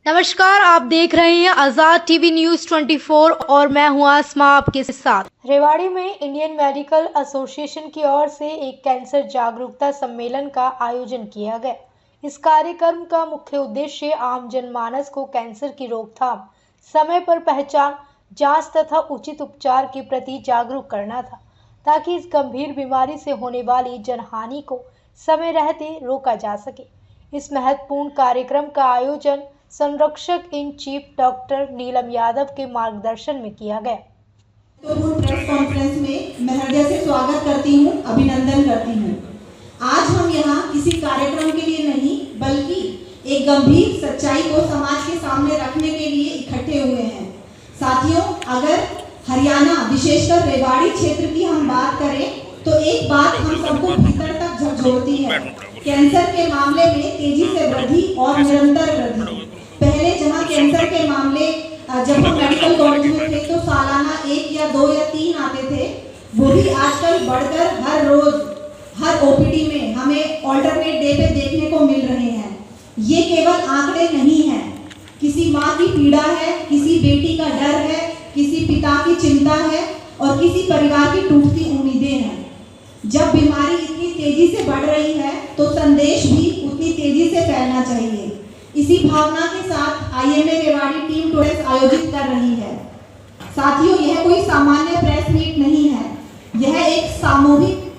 नमस्कार, आप देख रहे हैं आजाद टीवी न्यूज 24 और मैं हूं आसमा आपके साथ। रेवाड़ी में इंडियन मेडिकल एसोसिएशन की ओर से एक कैंसर जागरूकता सम्मेलन का आयोजन किया गया। इस कार्यक्रम का मुख्य उद्देश्य आम जनमानस को कैंसर की रोकथाम, समय पर पहचान, जांच तथा उचित उपचार के प्रति जागरूक करना था, ताकि इस गंभीर बीमारी से होने वाली जनहानि को समय रहते रोका जा सके। इस महत्वपूर्ण कार्यक्रम का आयोजन संरक्षक इन चीफ डॉक्टर नीलम यादव के मार्गदर्शन में किया गया। तो प्रेस कॉन्फ्रेंस में मैं हृदय से स्वागत करती हूँ, अभिनंदन करती हूँ। आज हम यहाँ किसी कार्यक्रम के लिए नहीं बल्कि एक गंभीर सच्चाई को समाज के सामने रखने के लिए इकट्ठे हुए हैं। साथियों, अगर हरियाणा विशेषकर रेवाड़ी क्षेत्र की हम बात करें तो एक बात हम सबको भीतर तक झकझोरती है। कैंसर के मामले में तेजी से वृद्धि और निरंतर वृद्धि। पहले जहां कैंसर के मामले जब हम मेडिकल कॉलेज में थे तो सालाना 1 या 2 या 3 आते थे, वो भी आजकल बढ़कर हर रोज हर ओपीडी में हमें ऑल्टरनेट डे पे देखने को मिल रहे हैं। ये केवल आंकड़े नहीं हैं, किसी माँ की पीड़ा है, किसी बेटी का डर है, किसी पिता की चिंता है और किसी परिवार की टूटती उम्मीदें हैं। जब बीमारी इतनी तेजी से बढ़ रही है तो संदेश भी उतनी तेजी से फैलना चाहिए। इसी भावना के साथ आईएमए रेवाड़ी टीम टूडेस आयोजित कर रही है। साथियों, यह कोई सामान्य प्रेस मीट नहीं है, यह एक सामूहिक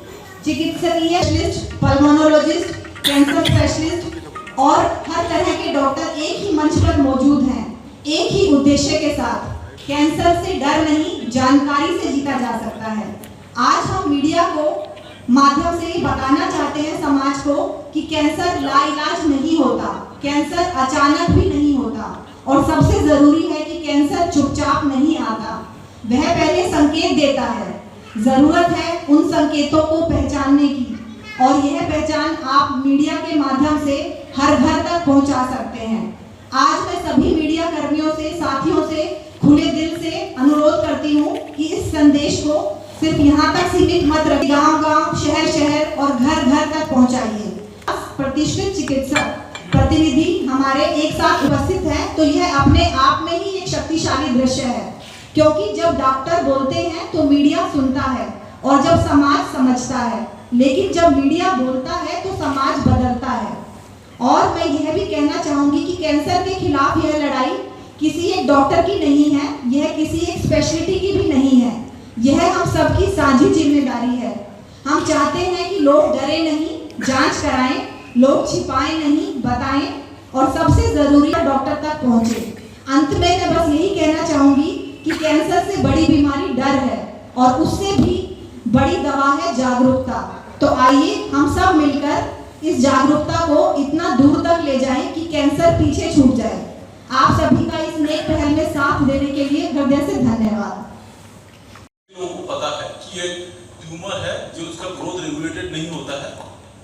चिकित्सकीय स्पेशलिस्ट, पल्मोनोलॉजिस्ट, कैंसर स्पेशलिस्ट और हर तरह के डॉक्टर एक ही मंच पर मौजूद हैं, एक ही उद्देश्य के साथ। कैंसर से डर नहीं, जानकारी से जीता जा सकता है। आज हम मीडिया को माध्यम से बताना चाहते हैं समाज को कि कैंसर लाइलाज नहीं होता, कैंसर अचानक भी नहीं होता और सबसे जरूरी है कि कैंसर चुपचाप नहीं आता, वह पहले संकेत देता है। जरूरत है उन संकेतों को पहचानने की और यह पहचान आप मीडिया के माध्यम से हर घर तक पहुंचा सकते हैं। आज मैं सभी मीडिया कर्मियों से, साथियों से खुले दिल से अनुरोध करती हूँ कि इस संदेश को सिर्फ यहाँ तक सीमित मत रखिए, गांव-गांव, शहर-शहर और घर-घर तक पहुँचाइए। प्रतिष्ठित चिकित्सक प्रतिनिधि हमारे एक साथ उपस्थित हैं, तो यह अपने आप में ही एक शक्तिशाली दृश्य है, क्योंकि जब डॉक्टर बोलते हैं तो मीडिया सुनता है और जब समाज समझता है, लेकिन जब मीडिया बोलता है तो समाज बदलता है। और मैं यह भी कहना चाहूंगी कि कैंसर के खिलाफ यह लड़ाई किसी एक डॉक्टर की नहीं है, यह किसी एक स्पेशलिटी की भी नहीं है, यह हम सबकी साझी जिम्मेदारी है। हम चाहते हैं कि लोग डरे नहीं, जांच कराएं, लोग छिपाएं नहीं, बताएं और सबसे जरूरी है डॉक्टर तक पहुंचे। अंत में मैं बस यही कहना चाहूंगी कि कैंसर से बड़ी बीमारी डर है और उससे भी बड़ी दवा है जागरूकता। तो आइए हम सब मिलकर इस जागरूकता को इतना दूर तक ले जाएं कि कैंसर पीछे छूट जाए। आप सभी का इस नेक पहल में साथ देने के लिए हृदय से धन्यवाद। लोगों को पता है कि ये ट्यूमर है जो उसका ग्रोथ रेगुलेटेड नहीं होता है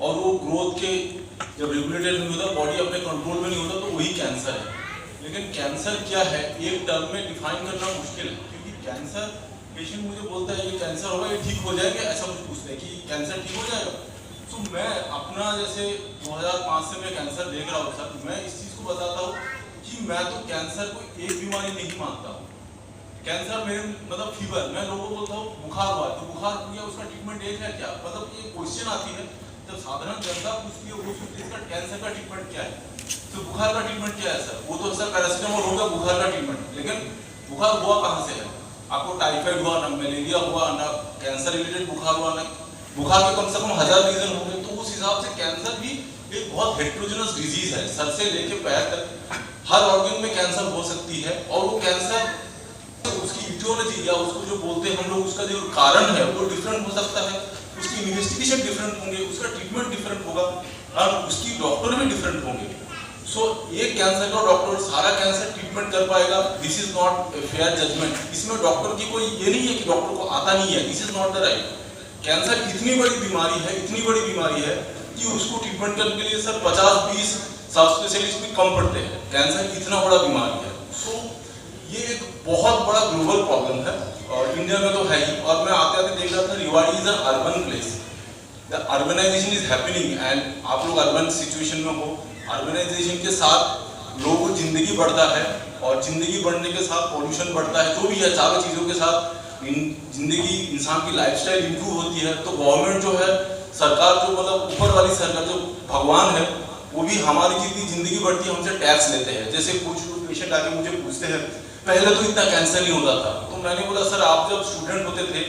और वो ग्रोथ के जब रेगुलेटेड नहीं होता, बॉडी अपने कंट्रोल में नहीं होता, तो वही कैंसर है। लेकिन कैंसर क्या है एक टर्म में डिफाइन करना मुश्किल है, क्योंकि कैंसर पेशेंट मुझे बोलता है ये कैंसर होगा, ये ठीक हो जाएगा, ऐसा मुझे पूछते हैं कि कैंसर ठीक हो जाएगा। तो मैं अपना जैसे 2005 से मैं कैंसर देख रहा हूँ सर, मैं इस चीज़ को बताता हूँ कि मैं तो कैंसर को एक बीमारी नहीं मानता हूँ। कैंसर मेरे मतलब फीवर, मैं लोगों को बोलता हूँ बुखार हुआ तो बुखार हुआ, उसका ट्रीटमेंट एक है क्या? मतलब ये क्वेश्चन आती है जब साधारण जनता पूछती है, वो पूछती है इसका कैंसर का ट्रीटमेंट क्या है, तो बुखार का ट्रीटमेंट क्या है सर? वो तो सर पैरासिटामोल होगा बुखार का ट्रीटमेंट, लेकिन बुखार हुआ कहाँ से है? आपको टाइफाइड हुआ, ना मलेरिया हुआ, ना कैंसर रिलेटेड बुखार हुआ, ना बुखार के कम से कम 1000 रीजन होंगे। तो उस हिसाब से कैंसर भी एक बहुत हेट्रोजेनस डिजीज है, सर से लेके पैर तक हर ऑर्गन में कैंसर हो सकती है। और वो कैंसर उसकी इटियोलॉजी या उसको जो बोलते हैं हम लोग, उसका जो कारण है वो डिफरेंट हो सकता है, उसकी इन्वेस्टिगेशन डिफरेंट होंगे, उसका ट्रीटमेंट डिफरेंट होगा और उसकी डॉक्टर भी डिफरेंट होंगे। सो एक कैंसर का डॉक्टर सारा कैंसर ट्रीटमेंट कर पाएगा, this is not a fair judgment. इसमें डॉक्टर की कोई ये नहीं है कि डॉक्टर को आता नहीं है, this is not the right. Cancer इतनी बड़ी बीमारी है, इतनी बड़ी बीमारी है कि उसको ट्रीटमेंट करने के लिए सर 50-20 सब स्पेशलिस्ट भी कम पड़ते हैं। कैंसर इतना बड़ा बीमारी है। सो ये एक बहुत बड़ा ग्लोबल प्रॉब्लम है और इंडिया में तो है ही। और मैं आते आते देख रहा था Rewari is an urban place, the urbanization is happening and आप लोग अर्बन सिचुएशन में हो, अर्बनाइजेशन के साथ लोगों को जिंदगी बढ़ता है और जिंदगी बढ़ने के साथ पॉल्यूशन बढ़ता है, जो भी है चारों चीज़ों के साथ जिंदगी इंसान की लाइफस्टाइल इंप्रूव होती है। तो गवर्नमेंट जो है, सरकार जो मतलब ऊपर वाली सरकार जो भगवान है, वो भी हमारी जितनी जिंदगी बढ़ती है हमसे टैक्स लेते हैं। जैसे कुछ लोग पेशेंट आके मुझे पूछते हैं पहले तो इतना कैंसर नहीं होता था, तो मैंने बोला सर आप जब स्टूडेंट होते थे,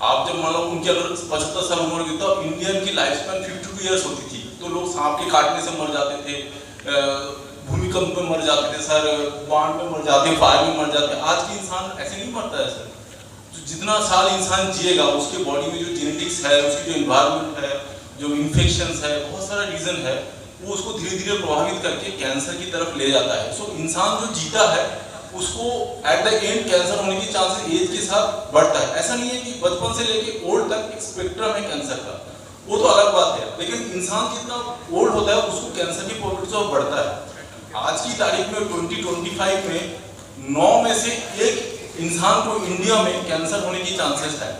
आप जब मान लो उनकी अगर 75 साल उम्र की, तो इंडियन की लाइफ स्पैन 52 ईयर्स होती थी, तो लोग सांप के काटने से मर जाते थे, भूमिकंप में मर जाते थे सर, बाढ़ में मर जाते, फायर में मर जाते। आज के इंसान ऐसे नहीं मरता है सर। तो जितना साल इंसान जिएगा उसके बॉडी में जो जेनेटिक्स है, उसकी जो इन्वायरमेंट है, जो इन्फेक्शंस है, बहुत सारा रीजन है, वो उसको धीरे धीरे प्रभावित करके कैंसर की तरफ ले जाता है। सो इंसान जो जीता है उसको एट द एंड कैंसर होने की चांसेस एज के साथ बढ़ता है। ऐसा नहीं है कि बचपन से लेके ओल्ड तक एक स्पेक्ट्रम है कैंसर का, वो तो अलग बात है, लेकिन इंसान जितना ओल्ड होता है उसको कैंसर की प्रोबेबिलिटी बढ़ता है। आज की तारीख में 2025 में 9 में से 1 इंसान को इंडिया में कैंसर होने की चांसेस है।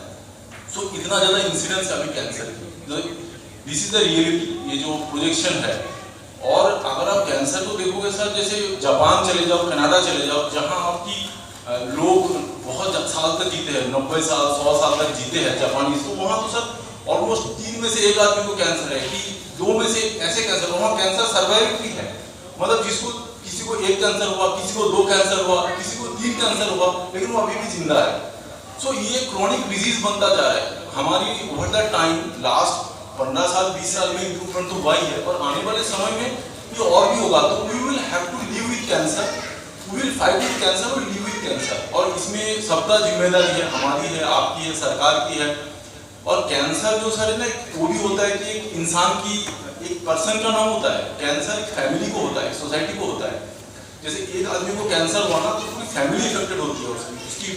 सो इतना ज्यादा इंसिडेंस है अभी कैंसर की। दिस इज द रियलिटी, ये जो प्रोजेक्शन है। और अगर आप कैंसर को देखोगे सर, जैसे जापान चले जाओ, कनाडा चले जाओ, जहां आपकी लोग बहुत साल तक जीते हैं, 90 साल 100 साल तक जीते हैं जापानीज, तो वहां तो सर ऑलमोस्ट 3 में से 1 आदमी को कैंसर है, कि 2 में से ऐसे कैंसर, वहां कैंसर सर्वाइवल है। मतलब जिसको किसी को 1 कैंसर हुआ, किसी को 2 कैंसर हुआ, किसी को 3 कैंसर हुआ, लेकिन वो अभी भी जिंदा है। सो ये क्रोनिक डिजीज बनता जा रहा है। हमारी ओवर द टाइम लास्ट 15 साल 20 साल में इम्प्रूवमेंट तो हुआ ही है, और आने वाले समय में ये और भी होगा। तो we will have to live with cancer, we will fight with cancer और लिव विद कैंसर। और इसमें सबका जिम्मेदारी है, हमारी है, आपकी है, सरकार की है। और कैंसर जो सर है ना, वो भी होता है कि एक इंसान की, एक पर्सन का नाम होता है, कैंसर एक फैमिली को होता है, सोसाइटी को होता है। जैसे एक आदमी को कैंसर हुआ ना, तो पूरी फैमिली इफेक्टेड होती है, उसकी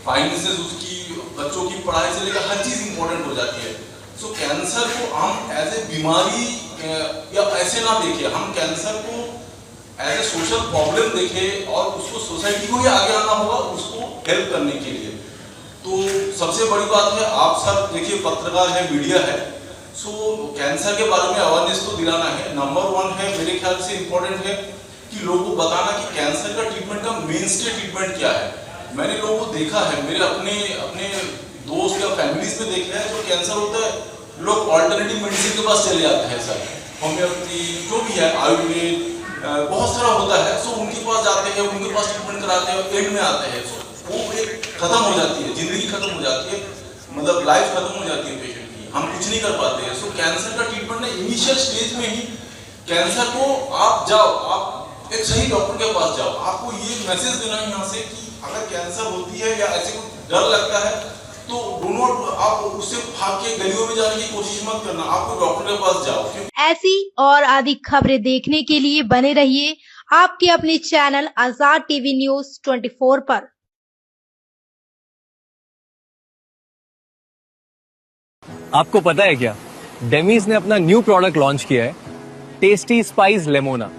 फाइनेंसेस, उसकी बच्चों की पढ़ाई से लेकर हर चीज इंपॉर्टेंट हो जाती है। सो कैंसर को हम एज ए बीमारी या ऐसे ना देखें, हम कैंसर को एज ए सोशल प्रॉब्लम देखें, और उसको सोसाइटी को ही आगे आना होगा उसको हेल्प करने के लिए। तो सबसे बड़ी बात है, आप सब देखिए पत्रकार है, मीडिया है, सो कैंसर के बारे में अवेयरनेस तो दिलाना है। नंबर 1 है, मेरे ख्याल से इम्पोर्टेंट है कि लोगों को बताना कि कैंसर का ट्रीटमेंट का मेन स्टे ट्रीटमेंट क्या है। मैंने लोगों को देखा है, मेरे अपने दोस्त या फैमिलीज में देखा है, जो कैंसर होता है लोग ऑल्टरनेटिव मेडिसिन के पास चले जाते हैं सर, होम्योपैथी जो भी है, आयुर्वेद, बहुत सारा होता है। सो उनके पास जाते हैं, उनके पास ट्रीटमेंट कराते हैं, एंड में आते हैं सो वो एक खत्म हो जाती है, जिंदगी खत्म हो जाती है, मतलब लाइफ खत्म हो जाती है पेशेंट की, हम कुछ नहीं कर पाते हैं। सो कैंसर का ट्रीटमेंट ना इनिशियल स्टेज में ही कैंसर को आप जाओ, आप एक सही डॉक्टर के पास जाओ। आपको ये मैसेज देना है यहाँ से कि अगर कैंसर होती है या ऐसे कुछ डर लगता है तो डोंट, आप उससे भाग के गलियों में जाने की कोशिश मत करना, आपको डॉक्टर के पास जाओ। ऐसी और अधिक खबरें देखने के लिए बने रहिए आपके अपने चैनल आजाद टीवी न्यूज 24 पर। आपको पता है क्या, डेमीज ने अपना न्यू प्रोडक्ट लॉन्च किया है, टेस्टी स्पाइस लेमोना।